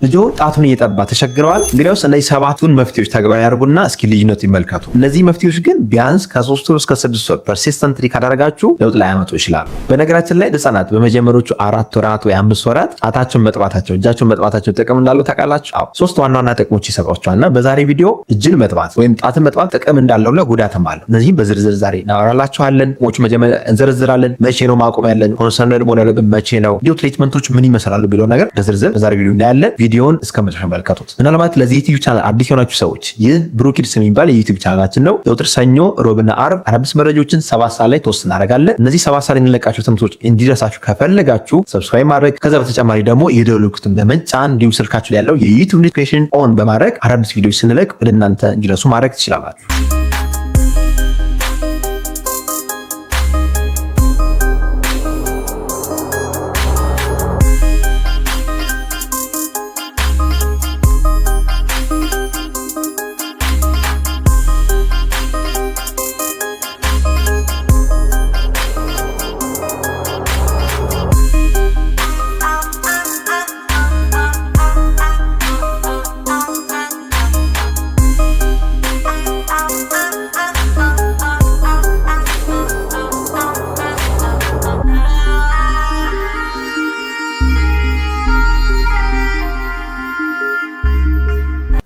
ልጆ ጣቱን እየጠባ ተቸግረዋል። እንግዲያውስ እነዚህ ሰባቱን መፍትሄዎች ተግባራዊ ያድርጉና እስኪ ልዩነቱ ይመልከቱ። እነዚህ መፍትሄዎች ግን ቢያንስ ከ3 ወር እስከ 6 ወር ፐርሲስተንትሊ ካደረጋችሁ ለውጥ ላያመጡ ይችላሉ። በነገራችን ላይ ህጻናት በመጀመሪያዎቹ 4 ወራት ወይ 5 ወራት ጣታቸውን መጥባታቸው እጃቸውን መጥባታቸው ጥቅም እንዳለው ታውቃላችሁ? አዎ 3 ዋና ዋና ጥቅሞች ይሰጧቸዋልና በዛሬ ቪዲዮ እጅን መጥባት ወይም ጣትን መጥባት ጥቅም እንዳለው ለጉዳትም አለው። እነዚህም በዝርዝር ዛሬ እናወራላችኋለን። ጥቅሞች መጀመሪያ እንዘረዝራለን። መቼ ነው ማቆም ያለን? ኮንሰርንድ መሆን ያለብን መቼ ነው? ቪዲዮ ትሪትመንቶች ምን ይመስላሉ ቢለው ነገር በዝርዝር በዛሬ ቪዲዮ እናያለን። ቪዲዮውን እስከ መጨረሻ መልከቱት። ምናልባት ለዚህ ዩቲዩብ ቻናል አዲስ የሆናችሁ ሰዎች ይህ ብሩክ ኪድስ የሚባል የዩቲዩብ ቻናላችን ነው። ዘወትር ሰኞ፣ ሮብና አርብ አዳዲስ መረጃዎችን 7 ሰዓት ላይ ፖስት እናደርጋለን። እነዚህ 7 ሰዓት ላይ እንለቃቸው ትምህርቶች እንዲደርሳችሁ ከፈለጋችሁ ሰብስክራይብ ማድረግ፣ ከዛ በተጨማሪ ደግሞ የደወል ምልክቱን በመጫን እንዲሁም ስልካችሁ ላይ ያለው የዩቲዩብ ኖቲፊኬሽን ኦን በማድረግ አዳዲስ ቪዲዮዎች ስንለቅ ወደ እናንተ እንዲደርሱ ማድረግ ትችላላችሁ።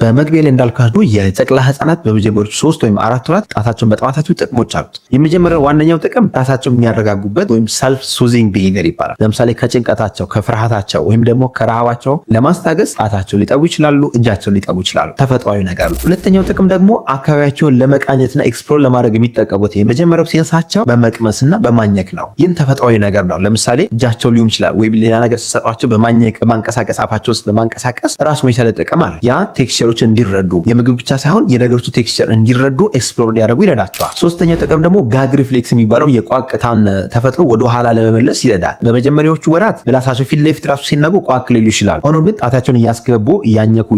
በመግቢያ ላይ እንዳልኳችሁ የጨቅላ ህፃናት በመጀመሪያዎቹ 3 ወይም 4 ወራት ጣታቸውን መጥባታቸው ጥቅሞች አሉት። የመጀመሪያው ዋነኛው ጥቅም ጣታቸውን የሚያረጋጉበት ወይም ሰልፍ ሱዚንግ ቢሄቪየር ይባላል። ለምሳሌ ከጭንቀታቸው፣ ከፍርሃታቸው ወይም ደግሞ ከረሃባቸው ለማስታገስ ጣታቸውን ሊጠቡ ይችላሉ፣ እጃቸውን ሊጠቡ ይችላሉ። ተፈጥሯዊ ነገር ነው። ሁለተኛው ጥቅም ደግሞ አካባቢያቸውን ለመቃኘትና ኤክስፕሎር ለማድረግ የሚጠቀሙት የመጀመሪያው ሴንሳቸው በመቅመስና በማኘክ ነው። ይህም ተፈጥሯዊ ነገር ነው። ለምሳሌ እጃቸው ሊሆን ይችላል ወይም ሌላ ነገር ሲሰጧቸው በማኘክ በማንቀሳቀስ አፋቸው ውስጥ በማንቀሳቀስ ራሱ የቻለ ጥቅም አለ። ያ ቴክስቸሮች እንዲረዱ የምግብ ብቻ ሳይሆን የነገሮቹ ቴክስቸር እንዲረዱ ኤክስፕሎር እንዲያደርጉ ይረዳቸዋል። ሶስተኛው ጥቅም ደግሞ ጋግ ሪፍሌክስ የሚባለው የቋቅታን ተፈጥሮ ወደ ኋላ ለመመለስ ይረዳል። በመጀመሪያዎቹ ወራት ምላሳቸው ፊት ለፊት ራሱ ሲነቡ ቋቅ ሊሉ ይችላል። ሆኖም ግን ጣታቸውን እያስገቡ እያኘኩ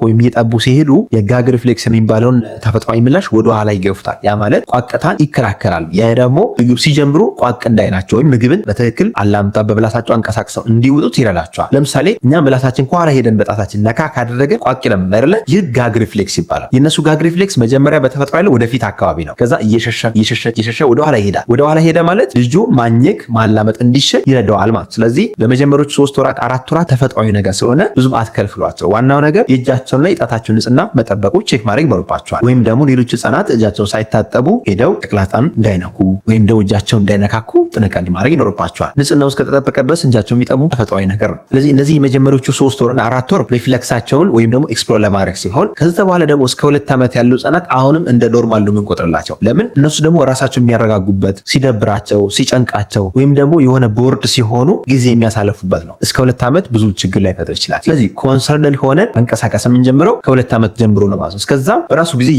ወይም እየጠቡ ሲሄዱ የጋግ ሪፍሌክስ የሚባለውን ተፈጥሯዊ ምላሽ ወደ ኋላ ይገፉታል። ያ ማለት ቋቅታን ይከላከላል። ያ ደግሞ ምግብ ሲጀምሩ ቋቅ እንዳይናቸው ወይም ምግብን በትክክል አላምጣ በምላሳቸው አንቀሳቅሰው እንዲውጡት ይረዳቸዋል። ለምሳሌ እኛ ምላሳችን ከኋላ ሄደን በጣታችን ነካ ካደረገ ቋቅ ይለምናል አይደለ? ይህ ጋግ ሪፍሌክስ ይባላል። የነሱ ጋግ ሪፍሌክስ መጀመሪያ በተፈጥሮ ያለው ወደፊት አካባቢ ነው። ከዛ እየሸሸ ወደ ኋላ ይሄዳል። ወደ ኋላ ሄደ ማለት ልጁ ማኘክ ማላመጥ እንዲችል ይረዳዋል ማለት። ስለዚህ በመጀመሪያዎቹ 3 ወራት 4 ወራት ተፈጥሯዊ ነገር ስለሆነ ብዙም አትከልክሏቸው። ዋናው ነገር የእጃቸውና የጣታቸውን ንጽህና መጠበቁ ቼክ ማድረግ ይኖርባቸዋል። ወይም ደግሞ ሌሎች ህጻናት እጃቸውን ሳይታጠቡ ሄደው ጨቅላ ህጻን እንዳይነኩ ወይም ደግሞ እጃቸውን እንዳይነካኩ ጥንቃቄ ማድረግ ይኖርባቸዋል። ንጽህናው እስከተጠበቀ ድረስ እጃቸውን የሚጠቡ ተፈጥሯዊ ነገር ነው። ስለዚህ እነዚህ የመጀመሪያዎቹ 3 ወርና 4 ወር ሪፍሌክሳቸውን ወይም ደግሞ ኤክስፕሎር ለማድረግ ሲሆን ከዛ በኋላ ደግሞ እስከ 2 ዓመት ያሉ ህጻናት አሁንም እንደ ኖርማል ነው የምንቆጥርላቸው። ለምን? እነሱ ደግሞ ራሳቸው የሚያረጋጉበት ሲደብራቸው፣ ሲጨንቃቸው ወይም ደግሞ የሆነ ቦርድ ሲሆኑ ጊዜ የሚያሳልፉበት ነው። እስከ 2 ዓመት ብዙ ችግር ላይ ፈጥር ይችላል። ስለዚህ ኮንሰርንድ ሆነን መንቀሳቀስ የምንጀምረው ከ2 ዓመት ጀምሮ ነው ማለት ነው። እስከዛም በራሱ ጊዜ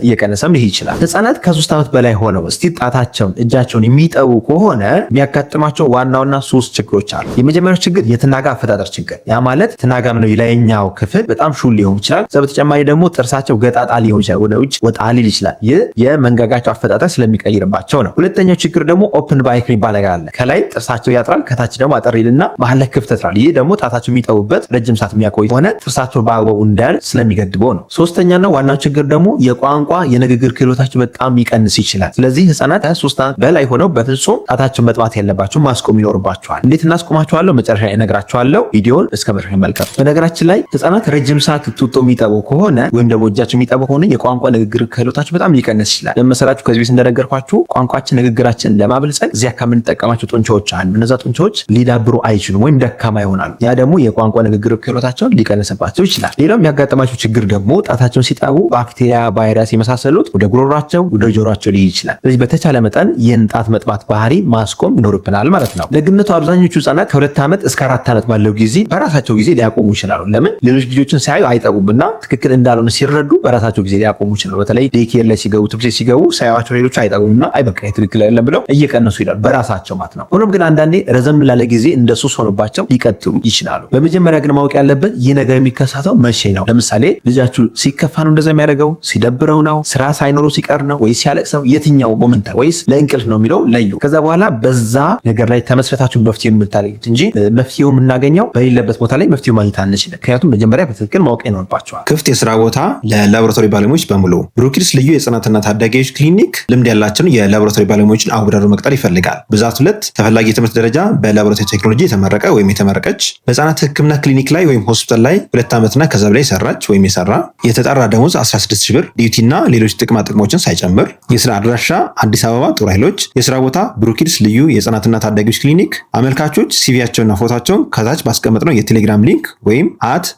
እየቀነሰም ሊሄድ ይችላል። ህጻናት ከ3 ዓመት በላይ ሆነው እስቲ ጣታቸውን እጃቸውን የሚጠቡ ከሆነ የሚያጋጥማቸው ዋናውና 3 ችግሮች አሉ። የመጀመሪያው ችግር የትናጋ አፈጣጠር ችግር። ያ ማለት ትናጋ ነው የላይኛው ክፍል በጣም ሹል ሊሆን ይችላል። በተጨማሪ ደግሞ ጥርሳቸው ገጣጣ ሊሆን ይችላል፣ ወደ ውጭ ወጣ ሊል ይችላል። ይህ የመንጋጋቸው አፈጣጠር ስለሚቀይርባቸው ነው። ሁለተኛው ችግር ደግሞ ኦፕን ባይክ የሚባል ነገር አለ። ከላይ ጥርሳቸው ያጥራል፣ ከታች ደግሞ አጠር ይልና መሀል ላይ ክፍተት አለ። ይህ ደግሞ ጣታቸው የሚጠቡበት ረጅም ሰዓት የሚያቆይ ሆነ ጥርሳቸው በአግባቡ እንዳያል ስለሚገድበው ነው። ሶስተኛና ዋናው ችግር ደግሞ የቋንቋ የንግግር ክህሎታቸው በጣም ሊቀንስ ይችላል። ስለዚህ ህጻናት 3 ዓመት በላይ ሆነው በፍጹም ጣታቸውን መጥባት ያለባቸው ማስቆም ይኖርባቸዋል። እንዴት እናስቆማቸዋለሁ መጨረሻ እነግራቸዋለሁ። ቪዲዮውን እስከ መጨረሻ መልከቱ። በነገራችን ላይ ህጻናት ረጅም ሰዓት ጡጦ የሚጠቡ ከሆነ ወይም ደግሞ እጃቸው የሚጠቡ ከሆነ የቋንቋ ንግግር ክህሎታቸው በጣም ሊቀንስ ይችላል። ለመሰራችሁ ከዚህ ቤት እንደነገርኳችሁ ቋንቋችን ንግግራችን ለማብልጸግ እዚህ አካባቢ የምንጠቀማቸው ጡንቻዎች አሉ። እነዛ ጡንቻዎች ሊዳብሩ አይችሉም ወይም ደካማ ይሆናሉ። ያ ደግሞ የቋንቋ ንግግር ክህሎታቸውን ሊቀንስባቸው ይችላል። ሌላው የሚያጋጥማቸው ችግር ደግሞ ጣታቸውን ሲጠቡ ባክቴሪያ፣ ቫይረስ የመሳሰሉት ወደ ጉሮሯቸው ወደ ጆሯቸው ሊሄድ ይችላል። ስለዚህ በተቻለ መጠን ይህን ጣት መጥባት ባህሪ ማስቆም ይኖርብናል ማለት ነው። ደግነቱ አብዛኞቹ ህጻናት ከ2 ዓመት እስከ 4 ዓመት ባለው ጊዜ በራሳቸው ጊዜ ሊያቆሙ ይችላሉ። ለምን? ሌሎች ልጆችን ሲያዩ ሳይጠቡና ትክክል እንዳልሆነ ሲረዱ በራሳቸው ጊዜ ሊያቆሙ ይችላሉ። በተለይ ዴይኬር ላይ ሲገቡ ትምህርት ቤት ሲገቡ ሳያዋቸው ሌሎች አይጠቡምና አይ በቃ ትክክል አይደለም ብለው እየቀነሱ ይላሉ በራሳቸው ማለት ነው። ሆኖም ግን አንዳንዴ ረዘም ላለ ጊዜ እንደሱ ሆኖባቸው ሊቀጥሉ ይችላሉ። በመጀመሪያ ግን ማወቅ ያለበት ይህ ነገር የሚከሰተው መቼ ነው? ለምሳሌ ልጃችሁ ሲከፋ ነው እንደዛ የሚያደርገው? ሲደብረው ነው? ስራ ሳይኖረው ሲቀር ነው? ወይስ ሲያለቅስ ነው? የትኛው ሞመንት ወይስ ለእንቅልፍ ነው የሚለው ለዩ። ከዛ በኋላ በዛ ነገር ላይ ተመስረታችሁ መፍትሄውን የምታገኙት እንጂ መፍትሄው የምናገኘው በሌለበት ቦታ ላይ መፍትሄው ማግኘት አንችልም። ምክንያቱም መጀመሪያ በትክክል ማወቅ ይኖርባቸዋል። ክፍት የስራ ቦታ ለላቦራቶሪ ባለሙያዎች በሙሉ ብሩኪድስ ልዩ የህጻናትና ታዳጊዎች ክሊኒክ ልምድ ያላቸውን የላቦራቶሪ ባለሙያዎችን አወዳድሮ መቅጠር ይፈልጋል። ብዛት 2 ተፈላጊ የትምህርት ደረጃ በላቦራቶሪ ቴክኖሎጂ የተመረቀ ወይም የተመረቀች፣ በህጻናት ህክምና ክሊኒክ ላይ ወይም ሆስፒታል ላይ 2 ዓመትና ከዛ በላይ የሰራች ወይም የሰራ፣ የተጣራ ደሞዝ 16,000 ብር፣ ዲዩቲና ሌሎች ጥቅማ ጥቅሞችን ሳይጨምር፣ የስራ አድራሻ አዲስ አበባ ጦር ኃይሎች፣ የስራ ቦታ ብሩኪድስ ልዩ የህጻናትና ታዳጊዎች ክሊኒክ። አመልካቾች ሲቪያቸውና ፎቶቸውን ከታች ባስቀመጥነው የቴሌግራም ሊንክ ወይም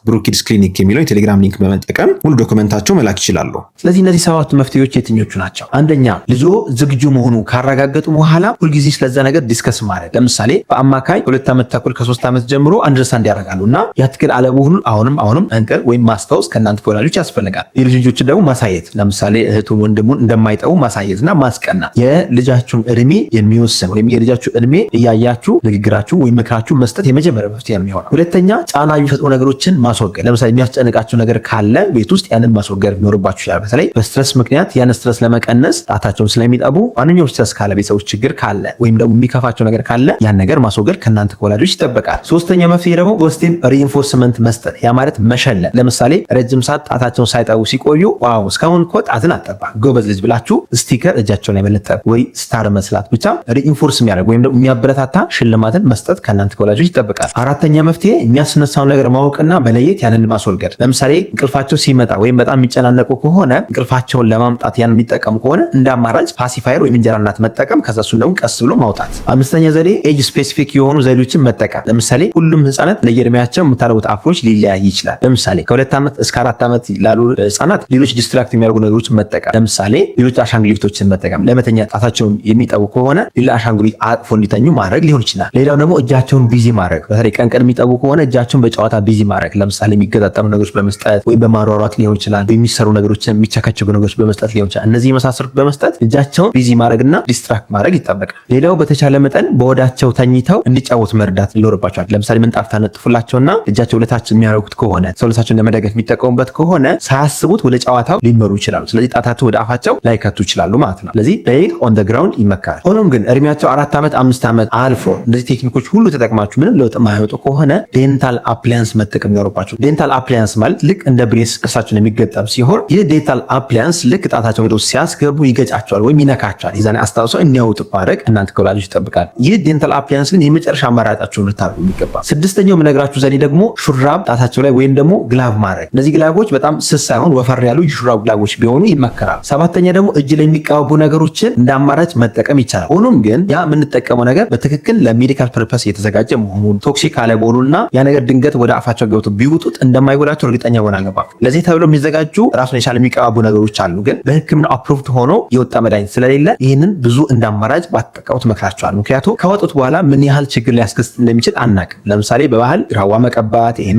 @ብሩኪድስ ክሊኒክ የሚለው የቴሌግራም ሊንክ በመጠቀም ሙሉ ዶክመንታቸው መላክ ይችላሉ። ስለዚህ እነዚህ 7 መፍትሄዎች የትኞቹ ናቸው? አንደኛ ልጆ ዝግጁ መሆኑ ካረጋገጡ በኋላ ሁልጊዜ ስለዛ ነገር ዲስከስ ማድረግ። ለምሳሌ በአማካይ 2 ዓመት ተኩል ከ3 ዓመት ጀምሮ አንደርስታንድ ያደርጋሉና ያ ትክክል አለመሆኑን አሁንም መንገር ወይም ማስታወስ ከእናንተ ወላጆች ያስፈልጋል። የልጆችን ደግሞ ማሳየት፣ ለምሳሌ እህቱን ወንድሙን እንደማይጠቡ ማሳየትና ማስቀና። የልጃችሁን እድሜ የሚወስን ወይም የልጃችሁ እድሜ እያያችሁ ንግግራችሁ ወይም ምክራችሁ መስጠት የመጀመሪያ መፍትሄ ነው የሚሆነው። ሁለተኛ ጫና የሚፈጥሩ ነገሮችን ማስወገድ። ለምሳሌ የሚያስጨንቃችሁ ነገር ካለ ቤት ውስጥ ያንን ማስወገድ ይኖርባችሁ ይችላል። በተለይ በስትረስ ምክንያት ያን ስትረስ ለመቀነስ ጣታቸውን ስለሚጠቡ ማንኛውም ስትረስ ካለ፣ ቤተሰቦች ችግር ካለ ወይም ደግሞ የሚከፋቸው ነገር ካለ ያን ነገር ማስወገድ ከእናንተ ከወላጆች ይጠበቃል። ሶስተኛ መፍትሄ ደግሞ ፖዚቲቭ ሪኢንፎርስመንት መስጠት። ያ ማለት መሸለም። ለምሳሌ ረጅም ሰዓት ጣታቸውን ሳይጠቡ ሲቆዩ ዋው እስካሁን እኮ ጣትን አጠባ ጎበዝ ልጅ ብላችሁ ስቲከር እጃቸው ላይ መለጠፍ ወይ ስታር መስላት፣ ብቻ ሪኢንፎርስ የሚያደርግ ወይም ደግሞ የሚያበረታታ ሽልማትን መስጠት ከእናንተ ከወላጆች ይጠበቃል። አራተኛ መፍትሄ የሚያስነሳውን ነገር ማወቅና መለየት፣ ያንን ማስወገድ። ለምሳሌ እንቅልፋቸው ሲመጣ ወይም በጣም የሚጨናነቁ ከሆነ እንቅልፋቸውን ለማምጣት ያን የሚጠቀሙ ከሆነ እንደ አማራጭ ፓሲፋየር ወይም እንጀራ እናት መጠቀም፣ ከዛ እሱን ደግሞ ቀስ ብሎ ማውጣት። አምስተኛ ዘዴ ኤጅ ስፔሲፊክ የሆኑ ዘዴዎችን መጠቀም። ለምሳሌ ሁሉም ህጻናት ለየእድሜያቸው የምታደርጉት አፕሮች ሊለያይ ይችላል። ለምሳሌ ከ2 ዓመት እስከ 4 ዓመት ላሉ ህጻናት ሌሎች ዲስትራክት የሚያደርጉ ነገሮችን መጠቀም። ለምሳሌ ሌሎች አሻንጉሊቶችን መጠቀም። ለመተኛ ጣታቸውን የሚጠቡ ከሆነ ሌላ አሻንጉሊት አቅፎ እንዲተኙ ማድረግ ሊሆን ይችላል። ሌላው ደግሞ እጃቸውን ቢዚ ማድረግ። በተለይ ቀን የሚጠቡ ከሆነ እጃቸውን በጨዋታ ቢዚ ማድረግ። ለምሳሌ የሚገጣጠሙ ነገሮች በመስጠት ወይም በማሯሯጥ ሊሆን ይችላል። የሚሰሩ ነገሮችን የሚቸከቸጉ ነገሮች በመስጠት ሊሆን ይችላል። እነዚህ የመሳሰሉት በመስጠት እጃቸውን ቢዚ ማድረግና ዲስትራክት ማድረግ ይጠበቃል። ሌላው በተቻለ መጠን በወዳቸው ተኝተው እንዲጫወቱ መርዳት ይኖርባቸዋል። ለምሳሌ ምንጣፍ ታነጥፉላቸውና እጃቸው ወደታች የሚያደርጉት ከሆነ ሰውነታቸውን ለመደገፍ የሚጠቀሙበት ከሆነ ሳያስቡት ወደ ጨዋታው ሊመሩ ይችላሉ። ስለዚህ ጣታቸው ወደ አፋቸው ላይከቱ ይችላሉ ማለት ነው። ስለዚህ ፕሌይንግ ኦን ዘ ግራውንድ ይመከራል። ሆኖም ግን እድሜያቸው 4 ዓመት 5 ዓመት አልፎ እነዚህ ቴክኒኮች ሁሉ ተጠቅማችሁ ምንም ለውጥ የማያመጡ ከሆነ ዴንታል አፕላያንስ መጠቀም ይኖርባቸው። ዴንታል አፕላያንስ ማለት ልክ እንደ ብሬስ ቅርሳቸውን የሚገጠም ሲሆን ይህ ዴንታል አፕላያንስ ልክ ጣታቸውን ወደ ውስጥ ሲያስገቡ ይገጫቸዋል ወይም ይነካቸዋል። የዛኔ አስታውሰው እንዲያወጡ ማድረግ እናንተ ከወላጆች ይጠብቃል። ይህ ዴንታል አፕላያንስ ግን የመጨረሻ አማራጫቸውን ልታደርጉ የሚገባ። ስድስተኛው የምነግራችሁ ዘዴ ደግሞ ሹራብ ጣታቸው ላይ ወይም ደግሞ ግላቭ ማድረግ። እነዚህ ግላቮች በጣም ስስ ሳይሆን ወፈር ያሉ የሹራብ ግላቮች ቢሆኑ ይመከራል። ሰባተኛ ደግሞ እጅ ላይ የሚቀባቡ ነገሮችን እንደ አማራጭ መጠቀም ይቻላል። ሆኖም ግን ያ የምንጠቀመው ነገር በትክክል ለሜዲካል ፐርፐስ የተዘጋጀ መሆኑን ቶክሲክ አለመሆኑንና ያ ነገር ድንገት ወደ አፋቸው ገብቶ ቢውጡት እንደማይጎዳቸው እርግጠኛ ሆነ አለባቸው። ለዚህ ተብሎ የሚዘጋጁ ራሱን የቻለ የሚቀባቡ ነገሮች አሉ። ግን በሕክምና አፕሩቭድ ሆኖ የወጣ መድኃኒት ስለሌለ ይህንን ብዙ እንደ አማራጭ ባትጠቀሙት መክራቸዋል። ምክንያቱም ከወጡት በኋላ ምን ያህል ችግር ሊያስከስት እንደሚችል አናውቅም። ለምሳሌ በባህል ግራዋ መቀባት፣ ይሄን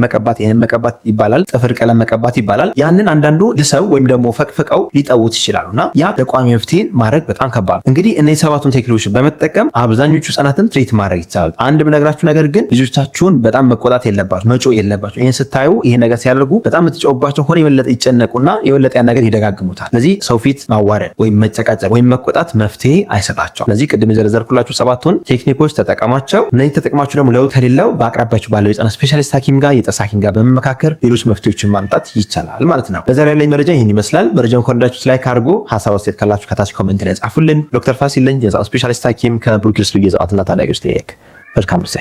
መቀባት ይባላል። ጥፍር ቀለም መቀባት ይባላል። ያንን አንዳንዱ ልሰው ወይም ደግሞ ፈቅፍቀው ሊጠውት ይችላሉና ያ ለቋሚ መፍትሄን ማድረግ በጣም ከባድ። እንግዲህ እነዚህ 7ቱን ቴክኒኮች በመጠቀም አብዛኞቹ ህጻናትን ትሪት ማድረግ ይቻላል። አንድ ብነግራችሁ ነገር ግን ልጆቻችሁን በጣም መቆጣት የለባችሁ፣ መጮ የለባችሁ። ይህን ስታዩ ይሄን ነገር ሲያደርጉ በጣም የምትጮባቸው ሆነ የበለጠ ይጨነቁና የበለጠ ያን ነገር ይደጋግሙታል። ስለዚህ ሰው ፊት ማዋረድ ወይም መጨቃጨቅ ወይም መቆጣት መፍትሄ አይሰጣቸውም። ስለዚህ ቅድም የዘረዘርኩላችሁ 7ቱን ቴክኒኮች ተጠቀሟቸው። እነዚህ ተጠቅማችሁ ደግሞ ለውጥ ከሌለው በአቅራቢያችሁ ባለው የህጻናት ስፔሻሊስት ሐኪም ጋር የጥርስ ሐኪም ጋር በመመካከር ሌሎች መፍትሄዎችን ማምጣት ይቻላል ማለት ነው። በዛሬ ላይ መረጃ ይህን ይመስላል። መረጃውን ከወደዳችሁት ላይክ አድርጉ። ሀሳብ አስተያየት ካላችሁ ከታች ኮሜንት ላይ ጻፉልን። ዶክተር ፋሲል ነኝ፣ የህጻናት ስፔሻሊስት ሐኪም ከብሩኪድስ ልዩ የህጻናትና ታዳጊዎች ክሊኒክ። መልካም ጊዜ